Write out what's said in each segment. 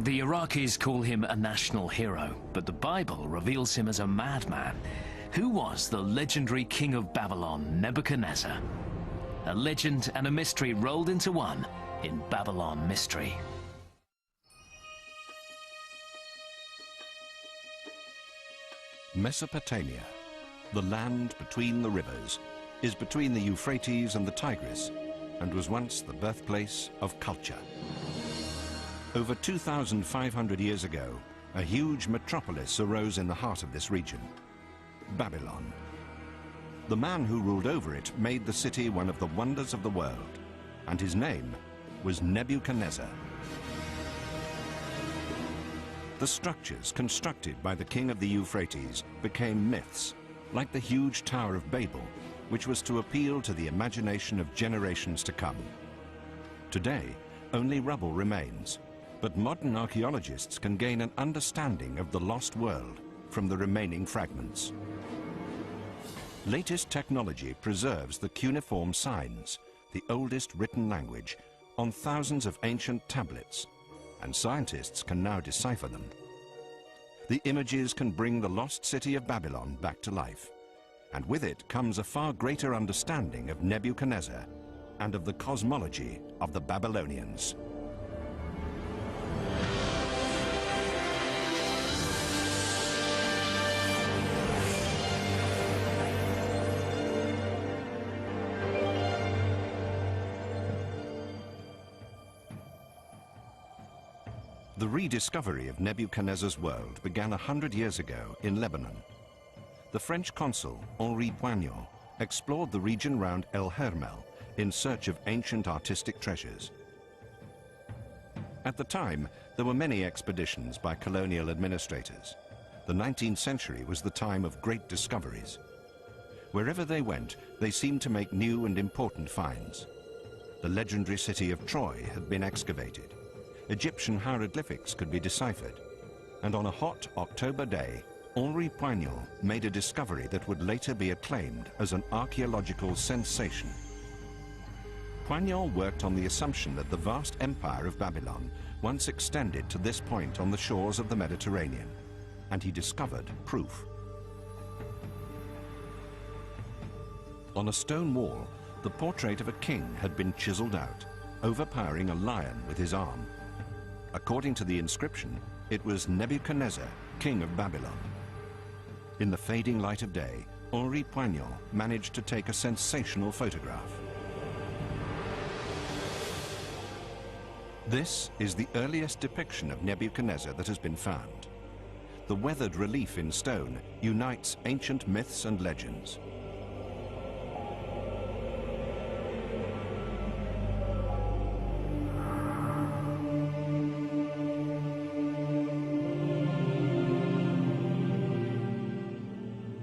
The Iraqis call him a national hero, but the Bible reveals him as a madman. Who was the legendary king of Babylon, Nebuchadnezzar? A legend and a mystery rolled into one in Babylon Mystery. Mesopotamia, the land between the rivers, is between the Euphrates and the Tigris, and was once the birthplace of culture. Over 2,500 years ago, a huge metropolis arose in the heart of this region, Babylon. The man who ruled over it made the city one of the wonders of the world, and his name was Nebuchadnezzar. The structures constructed by the king of the Euphrates became myths, like the huge Tower of Babel, which was to appeal to the imagination of generations to come. Today, only rubble remains, but modern archaeologists can gain an understanding of the lost world from the remaining fragments. Latest technology preserves the cuneiform signs, the oldest written language, on thousands of ancient tablets, and scientists can now decipher them. The images can bring the lost city of Babylon back to life, and with it comes a far greater understanding of Nebuchadnezzar and of the cosmology of the Babylonians. The rediscovery of Nebuchadnezzar's world began 100 years ago in Lebanon. The French consul, Henri Poignot, explored the region round El Hermel in search of ancient artistic treasures. At the time, there were many expeditions by colonial administrators. The 19th century was the time of great discoveries. Wherever they went, they seemed to make new and important finds. The legendary city of Troy had been excavated. Egyptian hieroglyphics could be deciphered, and on a hot October day, Henri Poignot made a discovery that would later be acclaimed as an archaeological sensation. Poignot worked on the assumption that the vast empire of Babylon once extended to this point on the shores of the Mediterranean, and he discovered proof. On a stone wall, the portrait of a king had been chiseled out, overpowering a lion with his arm. According to the inscription, it was Nebuchadnezzar, king of Babylon. In the fading light of day, Henri Poignot managed to take a sensational photograph. This is the earliest depiction of Nebuchadnezzar that has been found. The weathered relief in stone unites ancient myths and legends.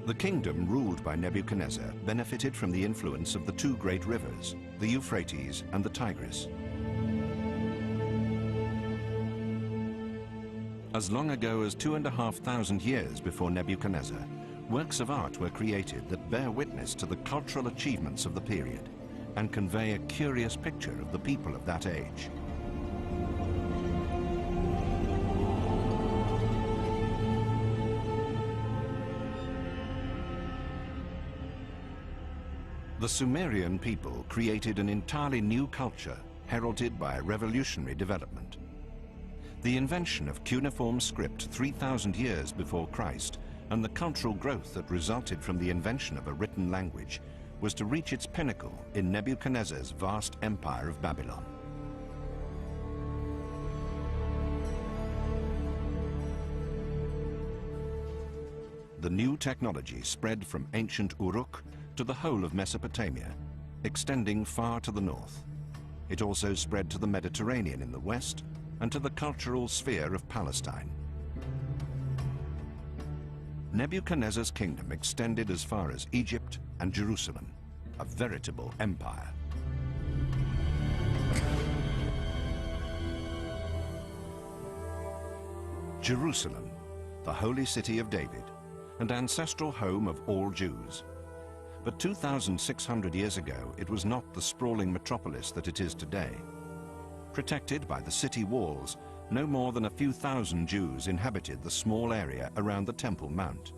The kingdom ruled by Nebuchadnezzar benefited from the influence of the two great rivers, the Euphrates and the Tigris. As long ago as 2,500 years before Nebuchadnezzar, works of art were created that bear witness to the cultural achievements of the period and convey a curious picture of the people of that age. The Sumerian people created an entirely new culture heralded by a revolutionary development. The invention of cuneiform script 3,000 years before Christ and the cultural growth that resulted from the invention of a written language was to reach its pinnacle in Nebuchadnezzar's vast empire of Babylon. The new technology spread from ancient Uruk to the whole of Mesopotamia, extending far to the north. It also spread to the Mediterranean in the west and to the cultural sphere of Palestine. Nebuchadnezzar's kingdom extended as far as Egypt and Jerusalem, a veritable empire. Jerusalem, the holy city of David, and ancestral home of all Jews. But 2,600 years ago, it was not the sprawling metropolis that it is today. Protected by the city walls, no more than a few thousand Jews inhabited the small area around the Temple Mount.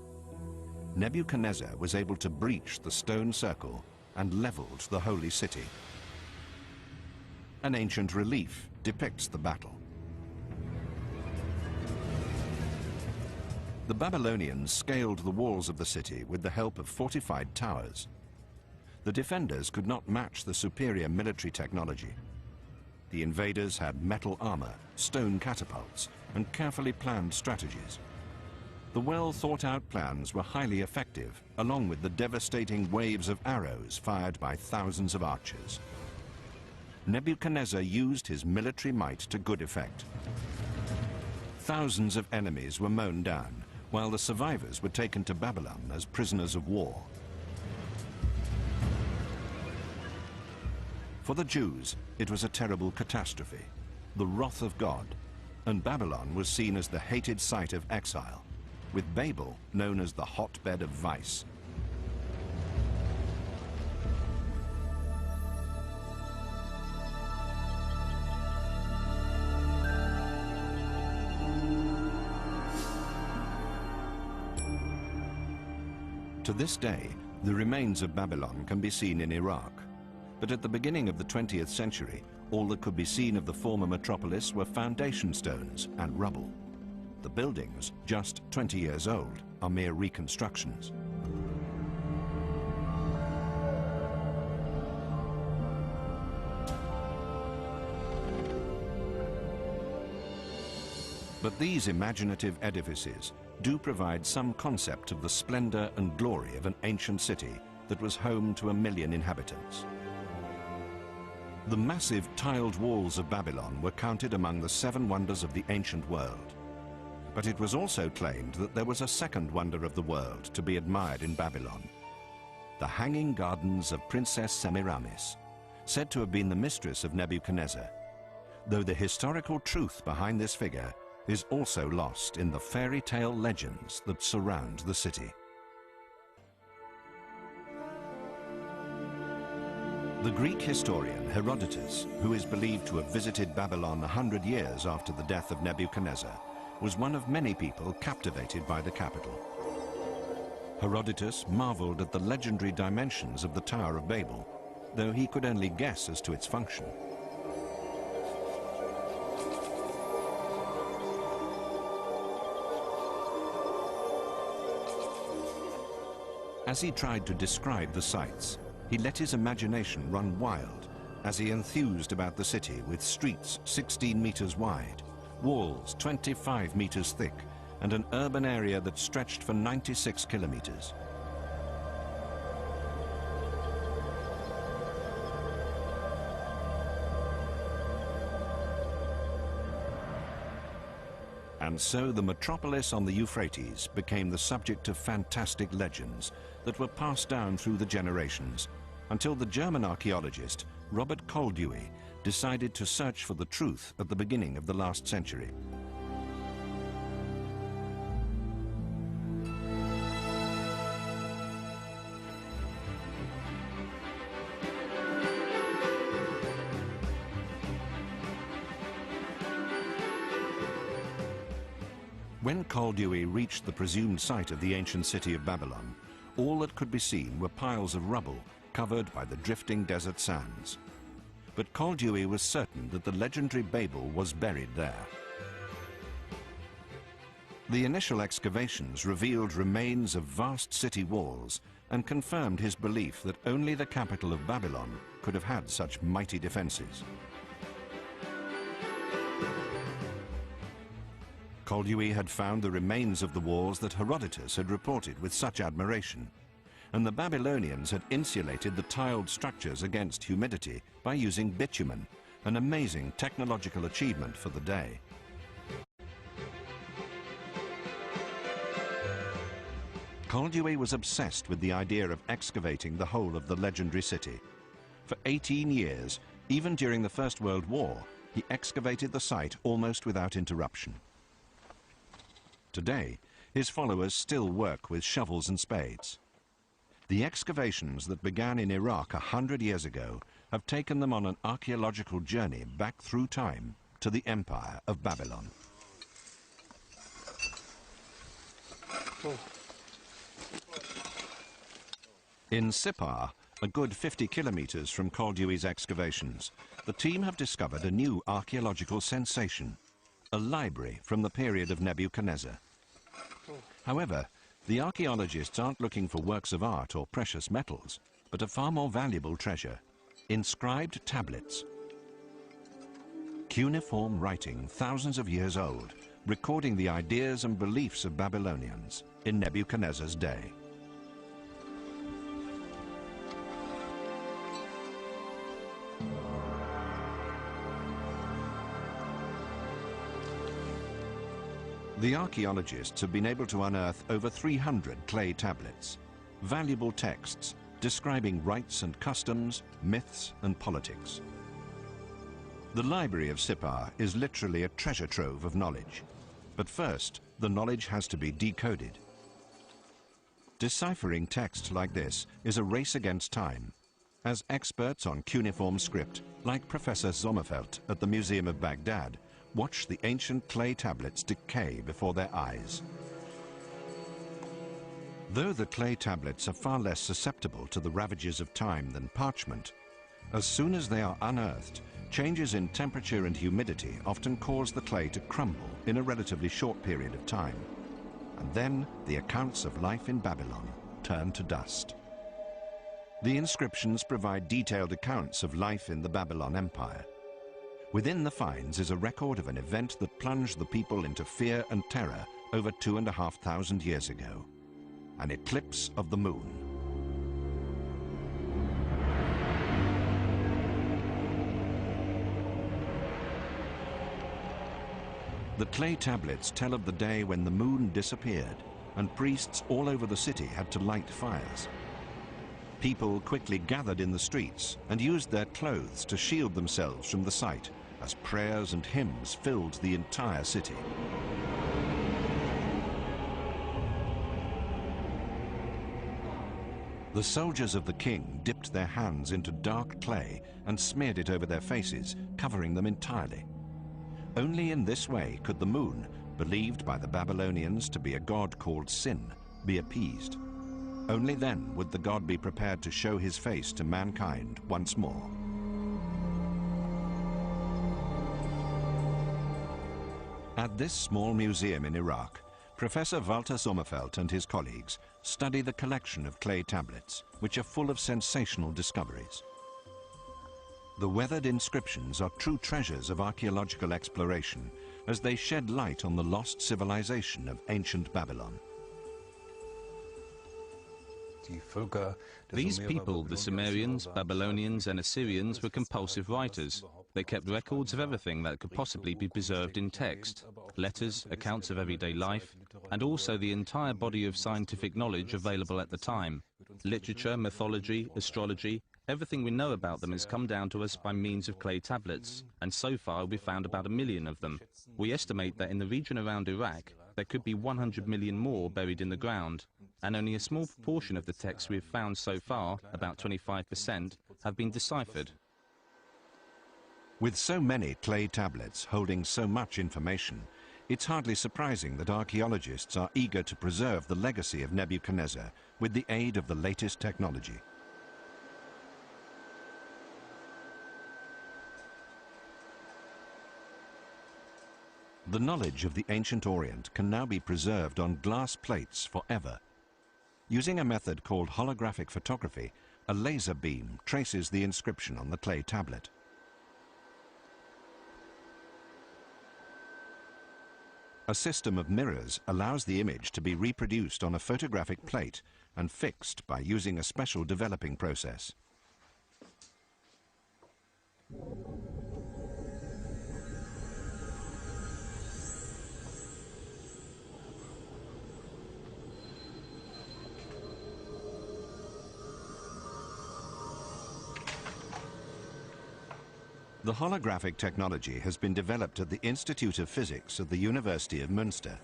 Nebuchadnezzar was able to breach the stone circle and leveled the holy city. An ancient relief depicts the battle. The Babylonians scaled the walls of the city with the help of fortified towers. The defenders could not match the superior military technology. The invaders had metal armor, stone catapults, and carefully planned strategies. The well-thought-out plans were highly effective, along with the devastating waves of arrows fired by thousands of archers. Nebuchadnezzar used his military might to good effect. Thousands of enemies were mown down, while the survivors were taken to Babylon as prisoners of war. For the Jews, it was a terrible catastrophe, the wrath of God, and Babylon was seen as the hated site of exile, with Babel known as the hotbed of vice. To this day, the remains of Babylon can be seen in Iraq. But at the beginning of the 20th century, all that could be seen of the former metropolis were foundation stones and rubble. The buildings, just 20 years old, are mere reconstructions. But these imaginative edifices do provide some concept of the splendor and glory of an ancient city that was home to 1 million inhabitants. The massive tiled walls of Babylon were counted among the 7 wonders of the ancient world. But it was also claimed that there was a second wonder of the world to be admired in Babylon: the Hanging Gardens of Princess Semiramis, said to have been the mistress of Nebuchadnezzar, though the historical truth behind this figure is also lost in the fairy tale legends that surround the city. The Greek historian Herodotus, who is believed to have visited Babylon 100 years after the death of Nebuchadnezzar, was one of many people captivated by the capital. Herodotus marveled at the legendary dimensions of the Tower of Babel, though he could only guess as to its function. As he tried to describe the sights, he let his imagination run wild as he enthused about the city with streets 16 meters wide, walls 25 meters thick, and an urban area that stretched for 96 kilometers. And so the metropolis on the Euphrates became the subject of fantastic legends that were passed down through the generations until the German archaeologist Robert Koldewey decided to search for the truth at the beginning of the last century. When Koldewey reached the presumed site of the ancient city of Babylon, all that could be seen were piles of rubble covered by the drifting desert sands. But Koldewey was certain that the legendary Babel was buried there. The initial excavations revealed remains of vast city walls and confirmed his belief that only the capital of Babylon could have had such mighty defenses. Koldewey had found the remains of the walls that Herodotus had reported with such admiration, and the Babylonians had insulated the tiled structures against humidity by using bitumen, an amazing technological achievement for the day. Koldewey was obsessed with the idea of excavating the whole of the legendary city. For 18 years, even during the First World War, he excavated the site almost without interruption. Today, his followers still work with shovels and spades. The excavations that began in Iraq 100 years ago have taken them on an archaeological journey back through time to the Empire of Babylon. In Sippar, a good 50 kilometers from Koldewey's excavations, the team have discovered a new archaeological sensation, a library from the period of Nebuchadnezzar. However, the archaeologists aren't looking for works of art or precious metals, but a far more valuable treasure, inscribed tablets. Cuneiform writing thousands of years old, recording the ideas and beliefs of Babylonians in Nebuchadnezzar's day. The archaeologists have been able to unearth over 300 clay tablets, valuable texts describing rites and customs, myths and politics. The library of Sippar is literally a treasure trove of knowledge. But first, the knowledge has to be decoded. Deciphering text like this is a race against time, as experts on cuneiform script, like Professor Sommerfeld at the Museum of Baghdad, watch the ancient clay tablets decay before their eyes. Though the clay tablets are far less susceptible to the ravages of time than parchment, as soon as they are unearthed, changes in temperature and humidity often cause the clay to crumble in a relatively short period of time. And then the accounts of life in Babylon turn to dust. The inscriptions provide detailed accounts of life in the Babylon Empire. Within the finds is a record of an event that plunged the people into fear and terror over 2,500 years ago, an eclipse of the moon. The clay tablets tell of the day when the moon disappeared and priests all over the city had to light fires. People quickly gathered in the streets and used their clothes to shield themselves from the sight as prayers and hymns filled the entire city. The soldiers of the king dipped their hands into dark clay and smeared it over their faces, covering them entirely. Only in this way could the moon, believed by the Babylonians to be a god called Sin, be appeased. Only then would the god be prepared to show his face to mankind once more. At this small museum in Iraq, Professor Walter Sommerfeld and his colleagues study the collection of clay tablets, which are full of sensational discoveries. The weathered inscriptions are true treasures of archaeological exploration as they shed light on the lost civilization of ancient Babylon. These people, the Sumerians, Babylonians and Assyrians, were compulsive writers. They kept records of everything that could possibly be preserved in text, letters, accounts of everyday life, and also the entire body of scientific knowledge available at the time. Literature, mythology, astrology, everything we know about them has come down to us by means of clay tablets, and so far we've found about 1 million of them. We estimate that in the region around Iraq, there could be 100 million more buried in the ground, and only a small proportion of the texts we've found so far, about 25%, have been deciphered. With so many clay tablets holding so much information, it's hardly surprising that archaeologists are eager to preserve the legacy of Nebuchadnezzar with the aid of the latest technology. The knowledge of the ancient Orient can now be preserved on glass plates forever. Using a method called holographic photography, a laser beam traces the inscription on the clay tablet. A system of mirrors allows the image to be reproduced on a photographic plate and fixed by using a special developing process. The holographic technology has been developed at the Institute of Physics of the University of Münster.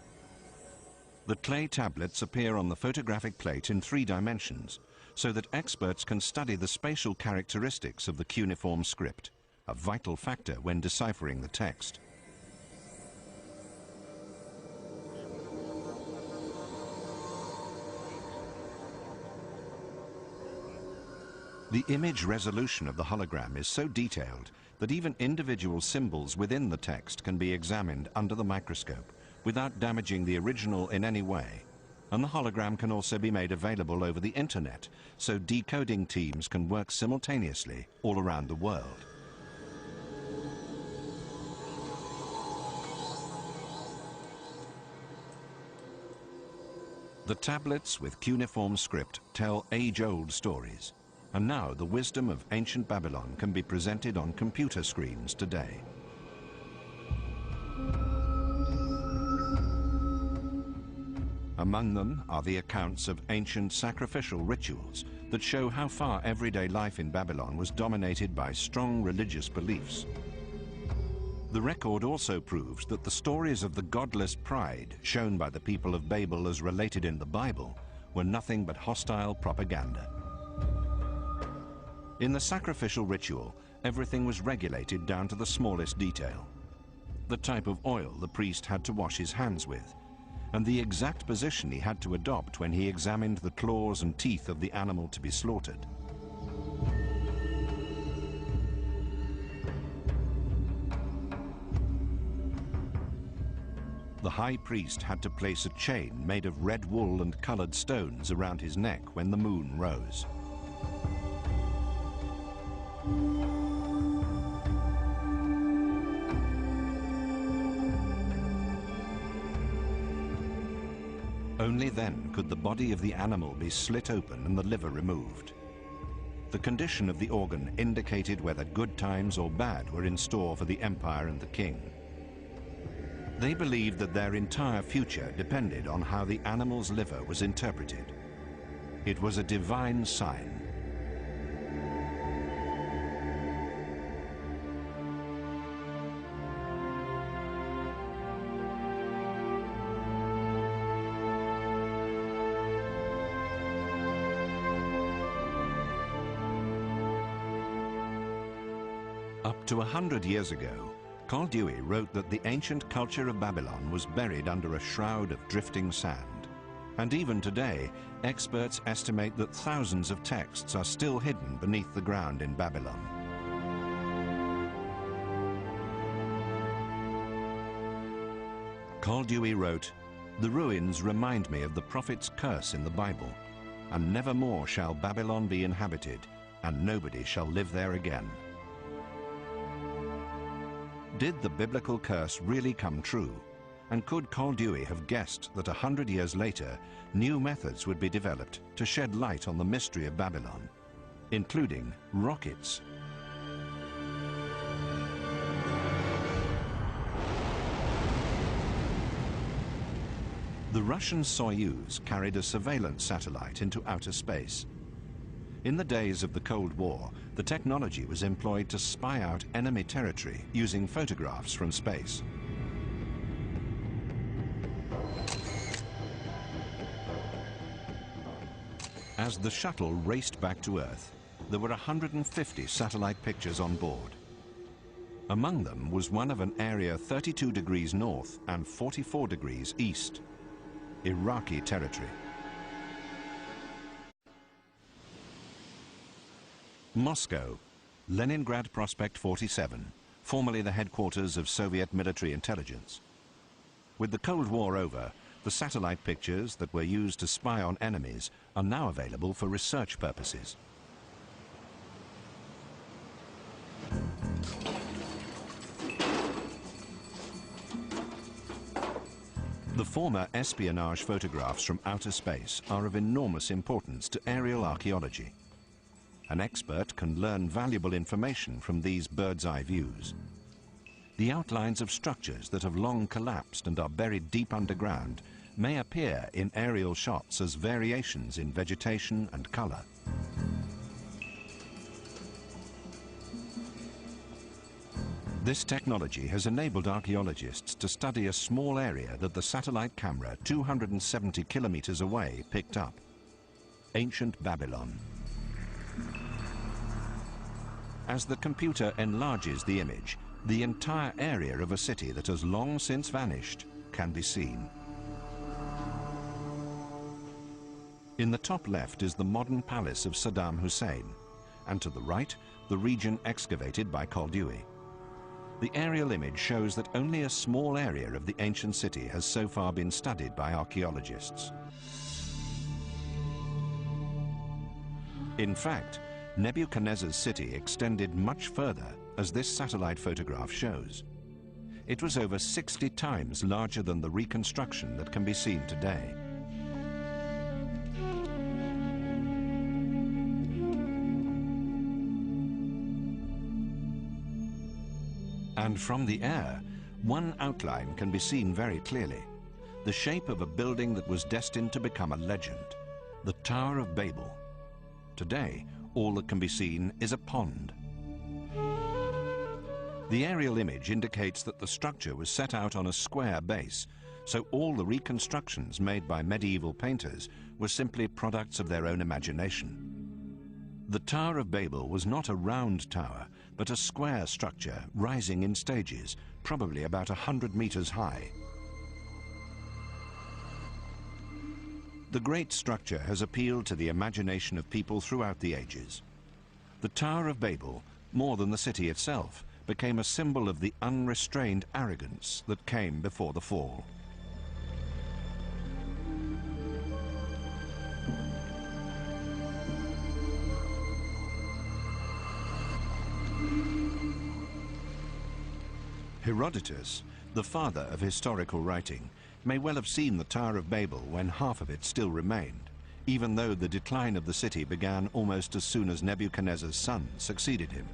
The clay tablets appear on the photographic plate in 3 dimensions, so that experts can study the spatial characteristics of the cuneiform script, a vital factor when deciphering the text. The image resolution of the hologram is so detailed that even individual symbols within the text can be examined under the microscope without damaging the original in any way. And the hologram can also be made available over the internet, so decoding teams can work simultaneously all around the world. The tablets with cuneiform script tell age-old stories, and now the wisdom of ancient Babylon can be presented on computer screens today. Among them are the accounts of ancient sacrificial rituals that show how far everyday life in Babylon was dominated by strong religious beliefs. The record also proves that the stories of the godless pride shown by the people of Babel as related in the Bible were nothing but hostile propaganda. In the sacrificial ritual, everything was regulated down to the smallest detail. The type of oil the priest had to wash his hands with, and the exact position he had to adopt when he examined the claws and teeth of the animal to be slaughtered. The high priest had to place a chain made of red wool and colored stones around his neck when the moon rose. Only then could the body of the animal be slit open and the liver removed. The condition of the organ indicated whether good times or bad were in store for the empire and the king. They believed that their entire future depended on how the animal's liver was interpreted. It was a divine sign. Up to 100 years ago, Carl Dewey wrote that the ancient culture of Babylon was buried under a shroud of drifting sand. And even today, experts estimate that thousands of texts are still hidden beneath the ground in Babylon. Carl Dewey wrote, "The ruins remind me of the prophet's curse in the Bible, and never more shall Babylon be inhabited, and nobody shall live there again." Did the biblical curse really come true? And could Carl Dewey have guessed that 100 years later, new methods would be developed to shed light on the mystery of Babylon, including rockets? The Russian Soyuz carried a surveillance satellite into outer space. In the days of the Cold War, the technology was employed to spy out enemy territory using photographs from space. As the shuttle raced back to Earth, there were 150 satellite pictures on board. Among them was one of an area 32 degrees north and 44 degrees east, Iraqi territory. Moscow, Leningrad Prospect 47, formerly the headquarters of Soviet military intelligence. With the Cold War over, the satellite pictures that were used to spy on enemies are now available for research purposes. The former espionage photographs from outer space are of enormous importance to aerial archaeology. An expert can learn valuable information from these bird's-eye views. The outlines of structures that have long collapsed and are buried deep underground may appear in aerial shots as variations in vegetation and color. This technology has enabled archaeologists to study a small area that the satellite camera 270 kilometers away picked up: ancient Babylon. As the computer enlarges the image, the entire area of a city that has long since vanished can be seen. In the top left is the modern palace of Saddam Hussein, and to the right, the region excavated by Koldewey. The aerial image shows that only a small area of the ancient city has so far been studied by archaeologists. In fact, Nebuchadnezzar's city extended much further, as this satellite photograph shows. It was over 60 times larger than the reconstruction that can be seen today. And from the air, one outline can be seen very clearly: the shape of a building that was destined to become a legend, the Tower of Babel. Today, all that can be seen is a pond. The aerial image indicates that the structure was set out on a square base, so all the reconstructions made by medieval painters were simply products of their own imagination. The Tower of Babel was not a round tower, but a square structure rising in stages, probably about 100 meters high. The great structure has appealed to the imagination of people throughout the ages. The Tower of Babel, more than the city itself, became a symbol of the unrestrained arrogance that came before the fall. Herodotus, the father of historical writing, may well have seen the Tower of Babel when half of it still remained, even though the decline of the city began almost as soon as Nebuchadnezzar's son succeeded him.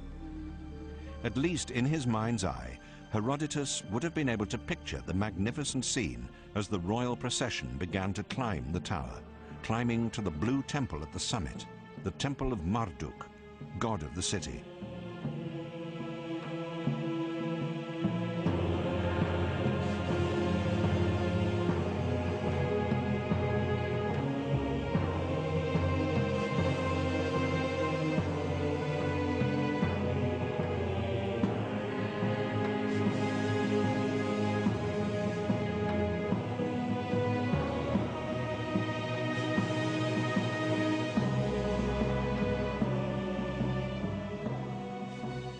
At least in his mind's eye, Herodotus would have been able to picture the magnificent scene as the royal procession began to climb the tower, climbing to the blue temple at the summit, the temple of Marduk, god of the city.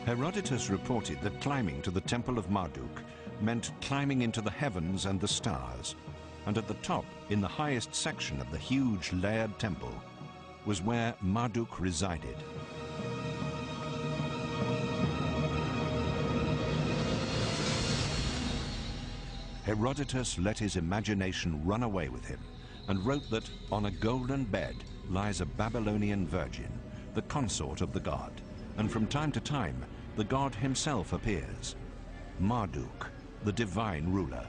Herodotus reported that climbing to the Temple of Marduk meant climbing into the heavens and the stars, and at the top, in the highest section of the huge layered temple, was where Marduk resided. Herodotus let his imagination run away with him and wrote that on a golden bed lies a Babylonian virgin, the consort of the god, and from time to time the god himself appears, Marduk, the divine ruler,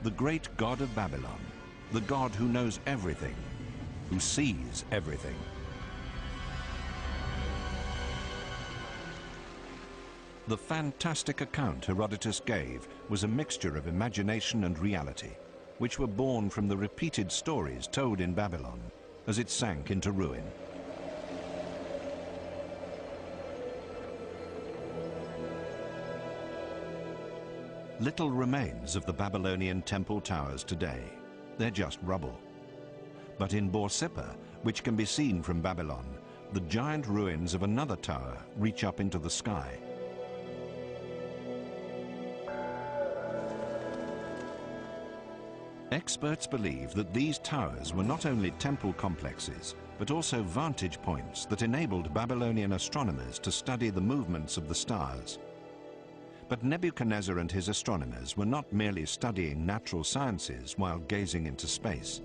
the great god of Babylon, the god who knows everything, who sees everything. The fantastic account Herodotus gave was a mixture of imagination and reality, which were born from the repeated stories told in Babylon as it sank into ruin. Little remains of the Babylonian temple towers today. They're just rubble. But in Borsippa, which can be seen from Babylon, the giant ruins of another tower reach up into the sky. Experts believe that these towers were not only temple complexes, but also vantage points that enabled Babylonian astronomers to study the movements of the stars. But Nebuchadnezzar and his astronomers were not merely studying natural sciences while gazing into space.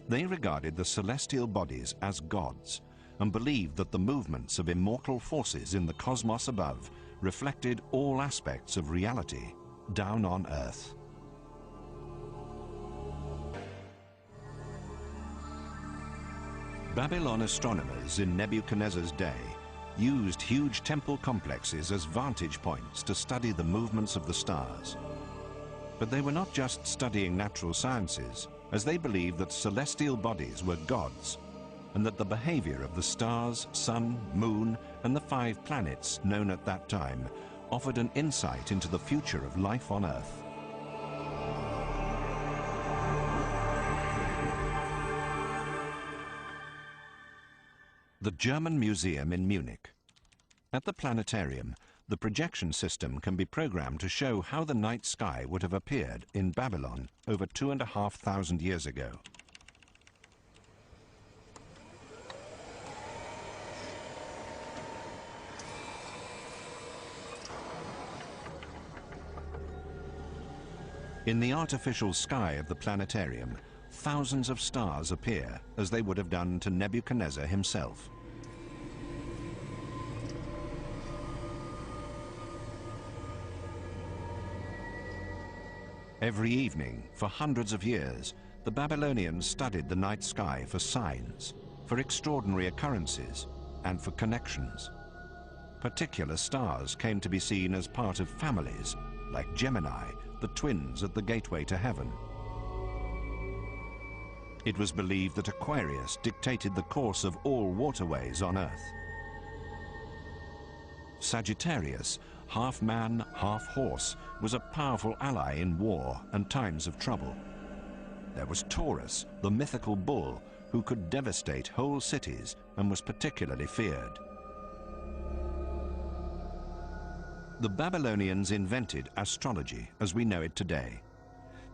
They regarded the celestial bodies as gods and believed that the movements of immortal forces in the cosmos above reflected all aspects of reality down on Earth. Babylon astronomers in Nebuchadnezzar's day used huge temple complexes as vantage points to study the movements of the stars. But they were not just studying natural sciences, as they believed that celestial bodies were gods, and that the behavior of the stars, sun, moon, and the 5 planets known at that time offered an insight into the future of life on Earth. The German Museum in Munich. At the planetarium, the projection system can be programmed to show how the night sky would have appeared in Babylon over 2,500 years ago. In the artificial sky of the planetarium, thousands of stars appear as they would have done to Nebuchadnezzar himself. Every evening, for hundreds of years, the Babylonians studied the night sky for signs, for extraordinary occurrences, and for connections. Particular stars came to be seen as part of families, like Gemini, the twins at the gateway to heaven. It was believed that Aquarius dictated the course of all waterways on Earth. Sagittarius, half man, half horse, was a powerful ally in war and times of trouble. There was Taurus, the mythical bull, who could devastate whole cities and was particularly feared. The Babylonians invented astrology as we know it today.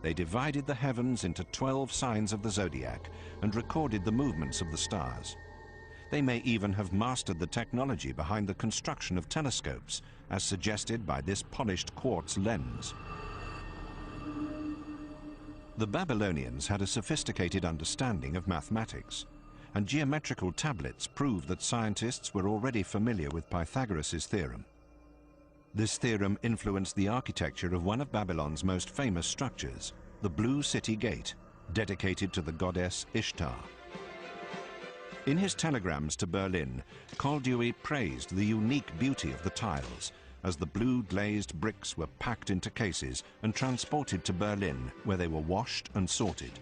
They divided the heavens into 12 signs of the zodiac and recorded the movements of the stars. They may even have mastered the technology behind the construction of telescopes, as suggested by this polished quartz lens. The Babylonians had a sophisticated understanding of mathematics, and geometrical tablets prove that scientists were already familiar with Pythagoras' theorem. This theorem influenced the architecture of one of Babylon's most famous structures, the Blue City Gate, dedicated to the goddess Ishtar. In his telegrams to Berlin, Koldewey praised the unique beauty of the tiles as the blue glazed bricks were packed into cases and transported to Berlin, where they were washed and sorted.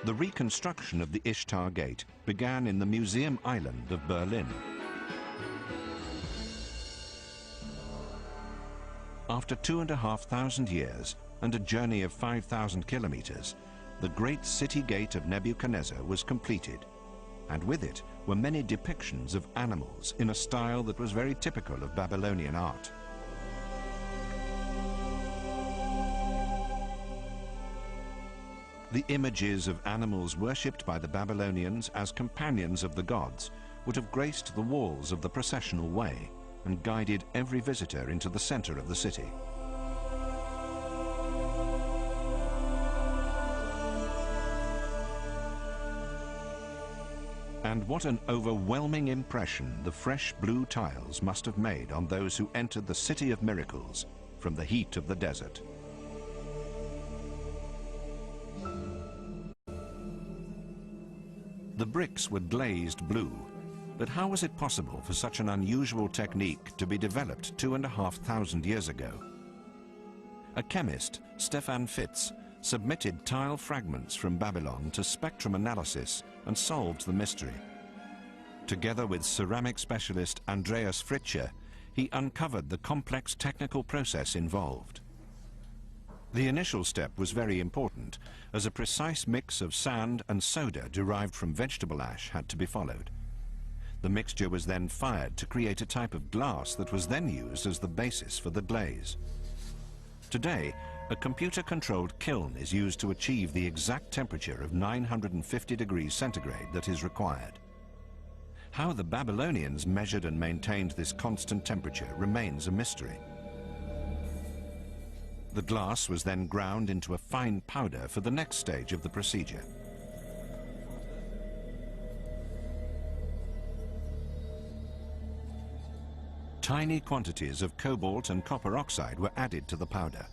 The reconstruction of the Ishtar Gate began in the Museum Island of Berlin. After 2,500 years and a journey of 5,000 kilometers, the great city gate of Nebuchadnezzar was completed, and with it were many depictions of animals in a style that was very typical of Babylonian art. The images of animals worshipped by the Babylonians as companions of the gods would have graced the walls of the processional way and guided every visitor into the center of the city. And what an overwhelming impression the fresh blue tiles must have made on those who entered the City of Miracles from the heat of the desert. The bricks were glazed blue, but how was it possible for such an unusual technique to be developed 2,500 years ago? A chemist, Stefan Fitz, submitted tile fragments from Babylon to spectrum analysis and solved the mystery. Together with ceramic specialist Andreas Fritscher, he uncovered the complex technical process involved. The initial step was very important, as a precise mix of sand and soda derived from vegetable ash had to be followed. The mixture was then fired to create a type of glass that was then used as the basis for the glaze. Today, a computer-controlled kiln is used to achieve the exact temperature of 950 degrees centigrade that is required. How the Babylonians measured and maintained this constant temperature remains a mystery. The glass was then ground into a fine powder for the next stage of the procedure. Tiny quantities of cobalt and copper oxide were added to the powder.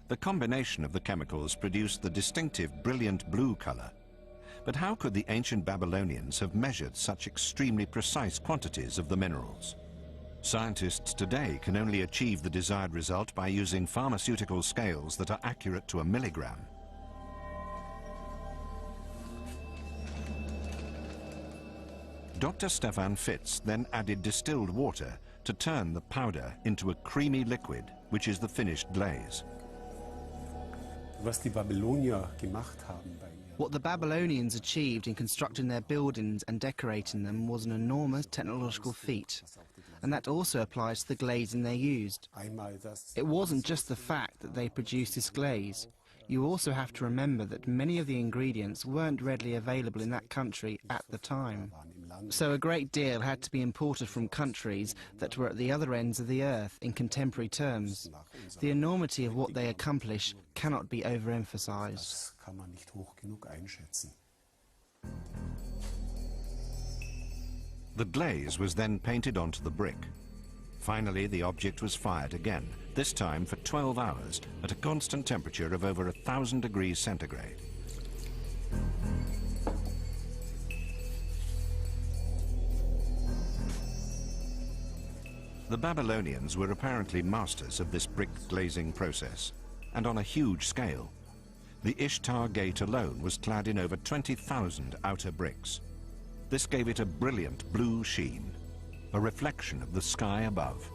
The combination of the chemicals produced the distinctive brilliant blue color. But how could the ancient Babylonians have measured such extremely precise quantities of the minerals? Scientists today can only achieve the desired result by using pharmaceutical scales that are accurate to a milligram. Dr. Stefan Fitz then added distilled water to turn the powder into a creamy liquid, which is the finished glaze. Was die Babylonier gemacht haben bei What the Babylonians achieved in constructing their buildings and decorating them was an enormous technological feat, and that also applies to the glazing they used. It wasn't just the fact that they produced this glaze. You also have to remember that many of the ingredients weren't readily available in that country at the time. So a great deal had to be imported from countries that were at the other ends of the earth in contemporary terms. The enormity of what they accomplish cannot be overemphasized. The glaze was then painted onto the brick. Finally, the object was fired again, this time for 12 hours at a constant temperature of over 1,000 degrees centigrade. The Babylonians were apparently masters of this brick glazing process, and on a huge scale. The Ishtar Gate alone was clad in over 20,000 outer bricks. This gave it a brilliant blue sheen, a reflection of the sky above.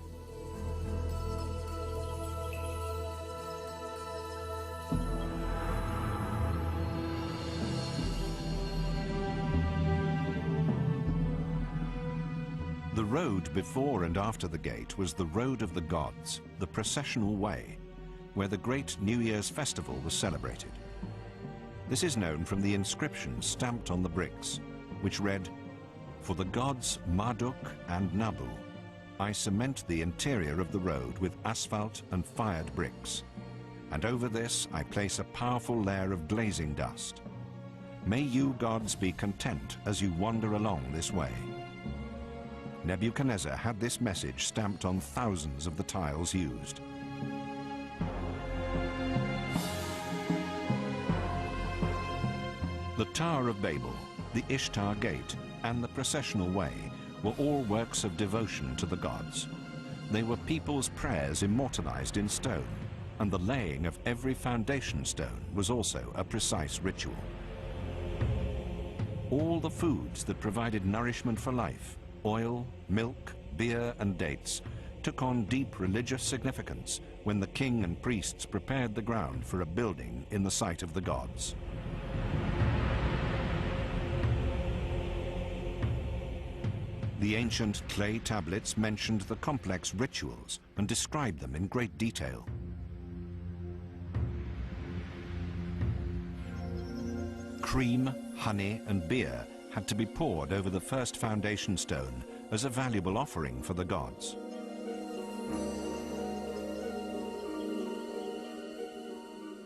The road before and after the gate was the Road of the Gods, the processional way, where the great New Year's festival was celebrated. This is known from the inscription stamped on the bricks, which read, "For the gods Marduk and Nabu, I cement the interior of the road with asphalt and fired bricks, and over this I place a powerful layer of glazing dust. May you gods be content as you wander along this way." Nebuchadnezzar had this message stamped on thousands of the tiles used. The Tower of Babel, the Ishtar Gate, and the processional way were all works of devotion to the gods. They were people's prayers immortalized in stone, and the laying of every foundation stone was also a precise ritual. All the foods that provided nourishment for life, oil, milk, beer, and dates, took on deep religious significance when the king and priests prepared the ground for a building in the sight of the gods. The ancient clay tablets mentioned the complex rituals and described them in great detail. Cream, honey, and beer had to be poured over the first foundation stone as a valuable offering for the gods.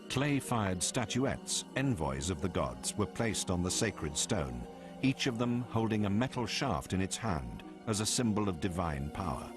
Clay-fired statuettes, envoys of the gods, were placed on the sacred stone, each of them holding a metal shaft in its hand as a symbol of divine power.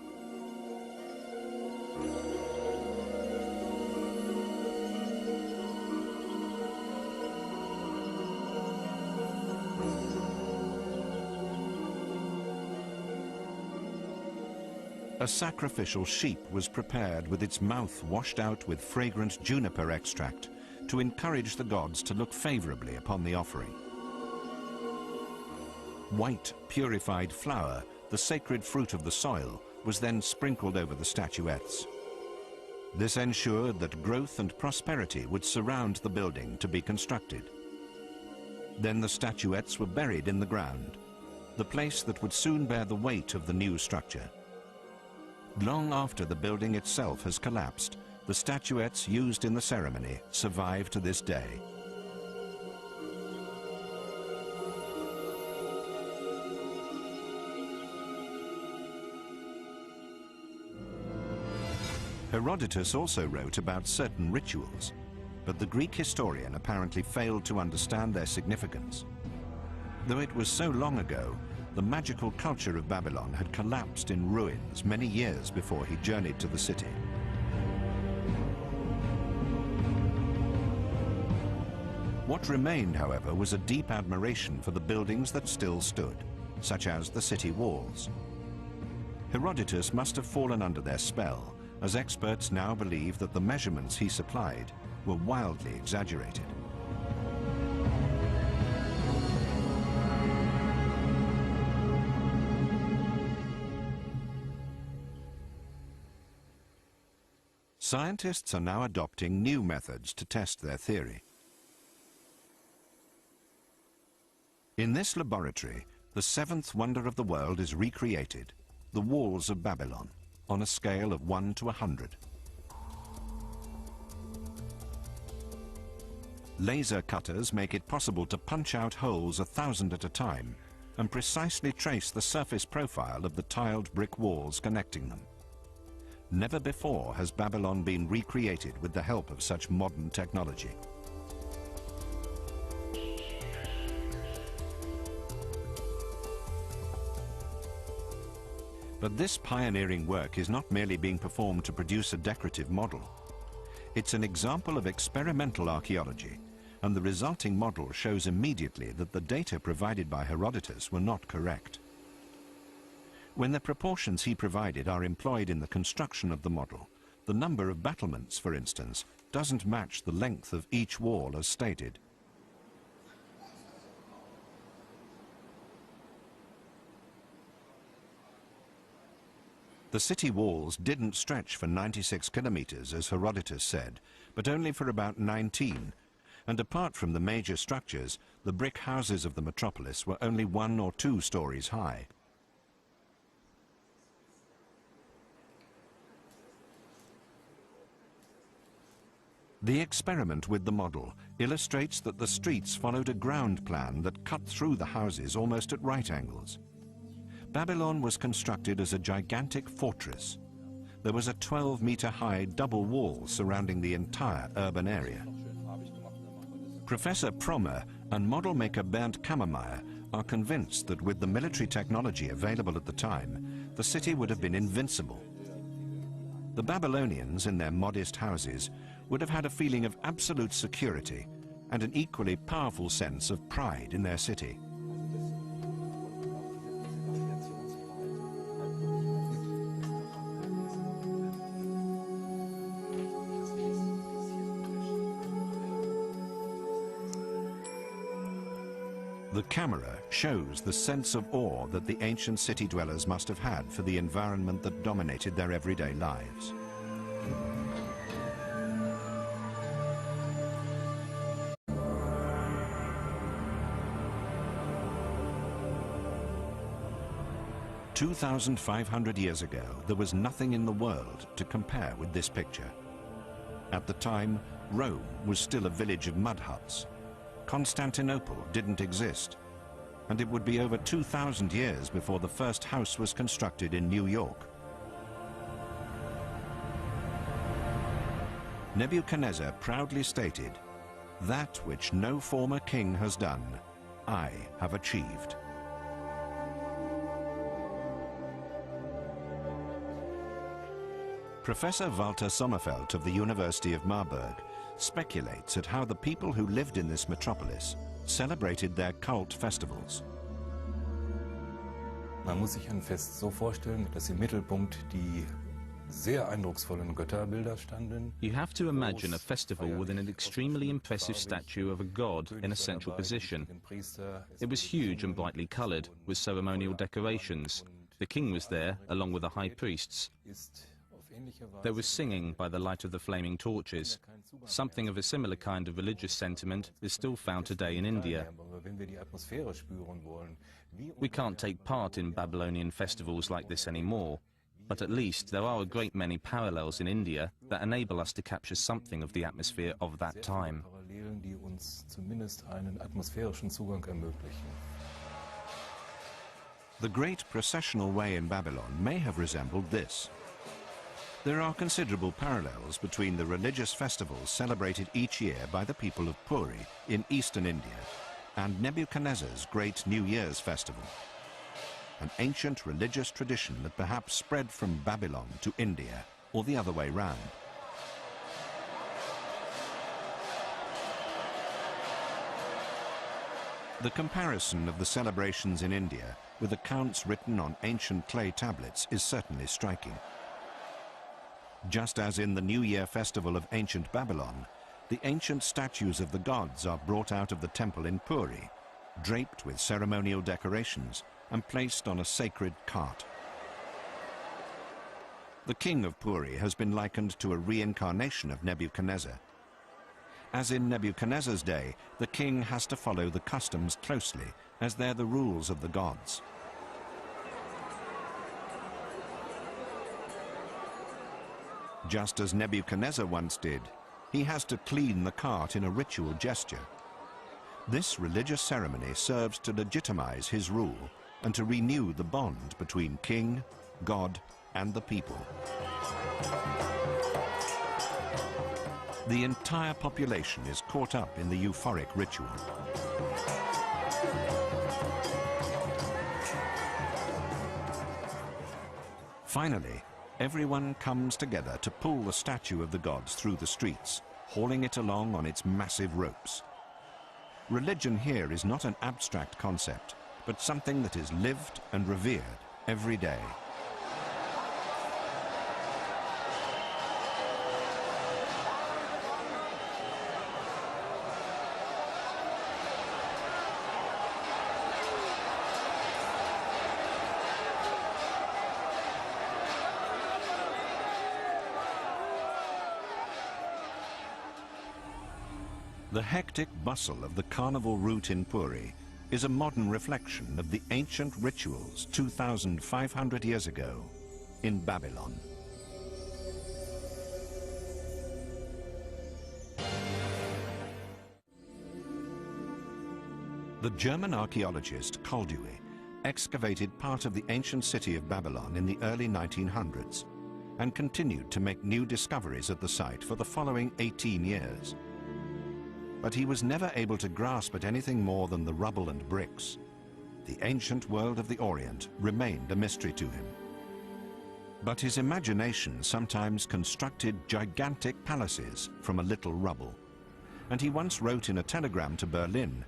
A sacrificial sheep was prepared with its mouth washed out with fragrant juniper extract to encourage the gods to look favorably upon the offering. White, purified flour, the sacred fruit of the soil, was then sprinkled over the statuettes. This ensured that growth and prosperity would surround the building to be constructed. Then the statuettes were buried in the ground, the place that would soon bear the weight of the new structure. Long after the building itself has collapsed, the statuettes used in the ceremony survive to this day. Herodotus also wrote about certain rituals, but the Greek historian apparently failed to understand their significance. Though it was so long ago, the magical culture of Babylon had collapsed in ruins many years before he journeyed to the city. What remained, however, was a deep admiration for the buildings that still stood, such as the city walls. Herodotus must have fallen under their spell, as experts now believe that the measurements he supplied were wildly exaggerated. Scientists are now adopting new methods to test their theory. In this laboratory, the seventh wonder of the world is recreated, the walls of Babylon, on a scale of 1 to 100. Laser cutters make it possible to punch out holes 1,000 at a time and precisely trace the surface profile of the tiled brick walls connecting them. Never before has Babylon been recreated with the help of such modern technology. But this pioneering work is not merely being performed to produce a decorative model. It's an example of experimental archaeology, and the resulting model shows immediately that the data provided by Herodotus were not correct. When the proportions he provided are employed in the construction of the model, the number of battlements, for instance, doesn't match the length of each wall as stated. The city walls didn't stretch for 96 kilometers, as Herodotus said, but only for about 19, and apart from the major structures, the brick houses of the metropolis were only 1 or 2 stories high. The experiment with the model illustrates that the streets followed a ground plan that cut through the houses almost at right angles. Babylon was constructed as a gigantic fortress. There was a 12-meter-high double wall surrounding the entire urban area. Professor Prommer and model maker Bernd Kammermeier are convinced that with the military technology available at the time, the city would have been invincible. The Babylonians, in their modest houses, would have had a feeling of absolute security and an equally powerful sense of pride in their city. The camera shows the sense of awe that the ancient city dwellers must have had for the environment that dominated their everyday lives. "2,500 years ago, there was nothing in the world to compare with this picture. At the time, Rome was still a village of mud huts. Constantinople didn't exist, and it would be over 2,000 years before the first house was constructed in New York. Nebuchadnezzar proudly stated, "That which no former king has done, I have achieved." Professor Walter Sommerfeld of the University of Marburg speculates at how the people who lived in this metropolis celebrated their cult festivals. Man muss sich ein Fest so vorstellen, dass im Mittelpunkt die sehr eindrucksvollen Götterbilder standen. You have to imagine a festival with an extremely impressive statue of a god in a central position. It was huge and brightly coloured, with ceremonial decorations. The king was there, along with the high priests. There was singing by the light of the flaming torches. Something of a similar kind of religious sentiment is still found today in India. We can't take part in Babylonian festivals like this anymore, but at least there are a great many parallels in India that enable us to capture something of the atmosphere of that time. The great processional way in Babylon may have resembled this. There are considerable parallels between the religious festivals celebrated each year by the people of Puri in eastern India and Nebuchadnezzar's Great New Year's Festival, an ancient religious tradition that perhaps spread from Babylon to India, or the other way round. The comparison of the celebrations in India with accounts written on ancient clay tablets is certainly striking. Just as in the New Year festival of ancient Babylon, the ancient statues of the gods are brought out of the temple in Puri, draped with ceremonial decorations and placed on a sacred cart. The king of Puri has been likened to a reincarnation of Nebuchadnezzar. As in Nebuchadnezzar's day, the king has to follow the customs closely as they're the rules of the gods. Just as Nebuchadnezzar once did, he has to clean the cart in a ritual gesture. This religious ceremony serves to legitimize his rule and to renew the bond between king, god, and the people. The entire population is caught up in the euphoric ritual. Finally, everyone comes together to pull the statue of the gods through the streets, hauling it along on its massive ropes. Religion here is not an abstract concept, but something that is lived and revered every day. The hectic bustle of the carnival route in Puri is a modern reflection of the ancient rituals 2,500 years ago in Babylon. The German archaeologist Koldewey excavated part of the ancient city of Babylon in the early 1900s and continued to make new discoveries at the site for the following 18 years. But he was never able to grasp at anything more than the rubble and bricks. The ancient world of the Orient remained a mystery to him. But his imagination sometimes constructed gigantic palaces from a little rubble. And he once wrote in a telegram to Berlin,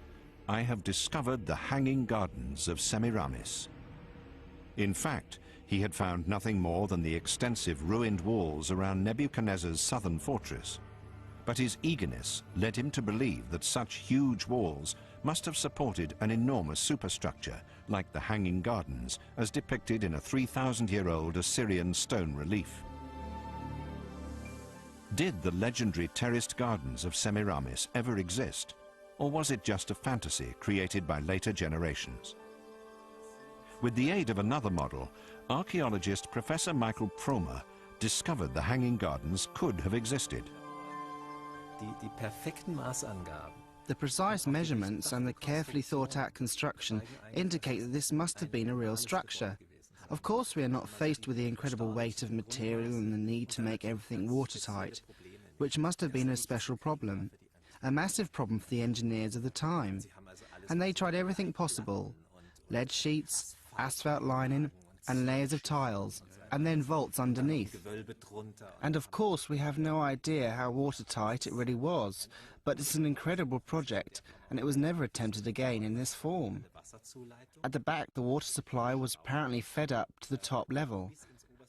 "I have discovered the hanging gardens of Semiramis." In fact, he had found nothing more than the extensive ruined walls around Nebuchadnezzar's southern fortress. But his eagerness led him to believe that such huge walls must have supported an enormous superstructure, like the Hanging Gardens, as depicted in a 3,000-year-old Assyrian stone relief. Did the legendary terraced gardens of Semiramis ever exist, or was it just a fantasy created by later generations? With the aid of another model, archaeologist Professor Michael Promer discovered the Hanging Gardens could have existed. The precise measurements and the carefully thought-out construction indicate that this must have been a real structure. Of course, we are not faced with the incredible weight of material and the need to make everything watertight, which must have been a special problem, a massive problem for the engineers of the time. And they tried everything possible: lead sheets, asphalt lining, and layers of tiles, and then vaults underneath. And of course we have no idea how watertight it really was, but it's an incredible project, and it was never attempted again in this form. At the back, the water supply was apparently fed up to the top level,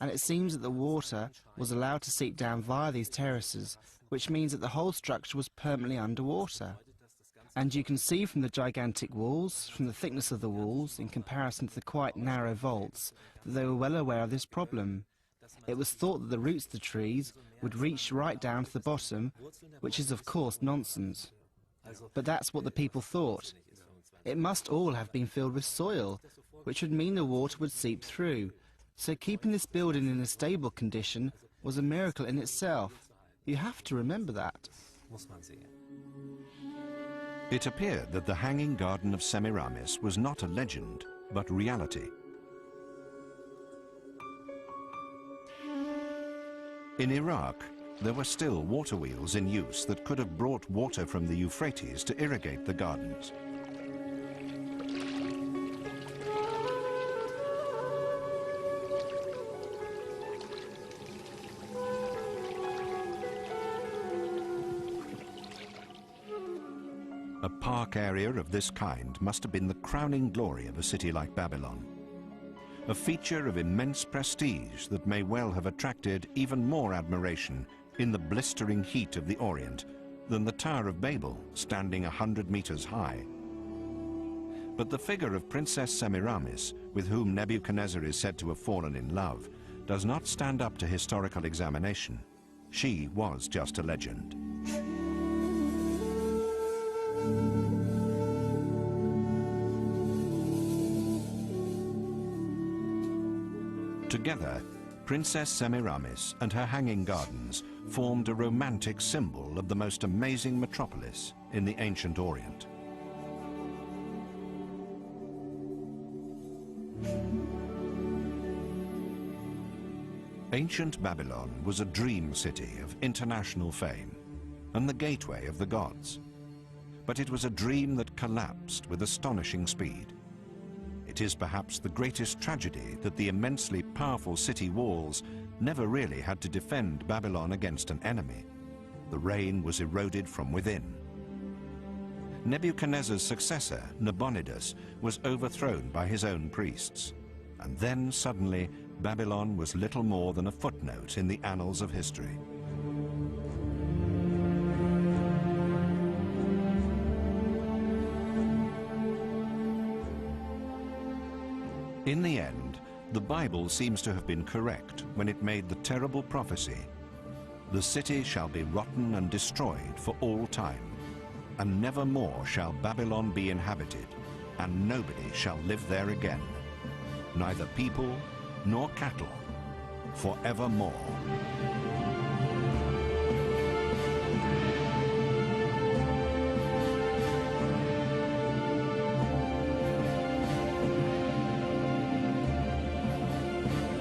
and it seems that the water was allowed to seep down via these terraces, which means that the whole structure was permanently underwater. And you can see from the gigantic walls, from the thickness of the walls, in comparison to the quite narrow vaults, that they were well aware of this problem. It was thought that the roots of the trees would reach right down to the bottom, which is of course nonsense. But that's what the people thought. It must all have been filled with soil, which would mean the water would seep through. So keeping this building in a stable condition was a miracle in itself. You have to remember that. It appeared that the Hanging Garden of Semiramis was not a legend, but reality. In Iraq, there were still water wheels in use that could have brought water from the Euphrates to irrigate the gardens. A park area of this kind must have been the crowning glory of a city like Babylon. A feature of immense prestige that may well have attracted even more admiration in the blistering heat of the Orient than the Tower of Babel, standing 100 meters high. But the figure of Princess Semiramis, with whom Nebuchadnezzar is said to have fallen in love, does not stand up to historical examination. She was just a legend. Together, Princess Semiramis and her hanging gardens formed a romantic symbol of the most amazing metropolis in the ancient Orient. Ancient Babylon was a dream city of international fame and the gateway of the gods. But it was a dream that collapsed with astonishing speed. It is perhaps the greatest tragedy that the immensely powerful city walls never really had to defend Babylon against an enemy. The reign was eroded from within. Nebuchadnezzar's successor, Nabonidus, was overthrown by his own priests. And then suddenly, Babylon was little more than a footnote in the annals of history. In the end, the Bible seems to have been correct when it made the terrible prophecy, "The city shall be rotten and destroyed for all time, and never more shall Babylon be inhabited, and nobody shall live there again, neither people nor cattle, forevermore."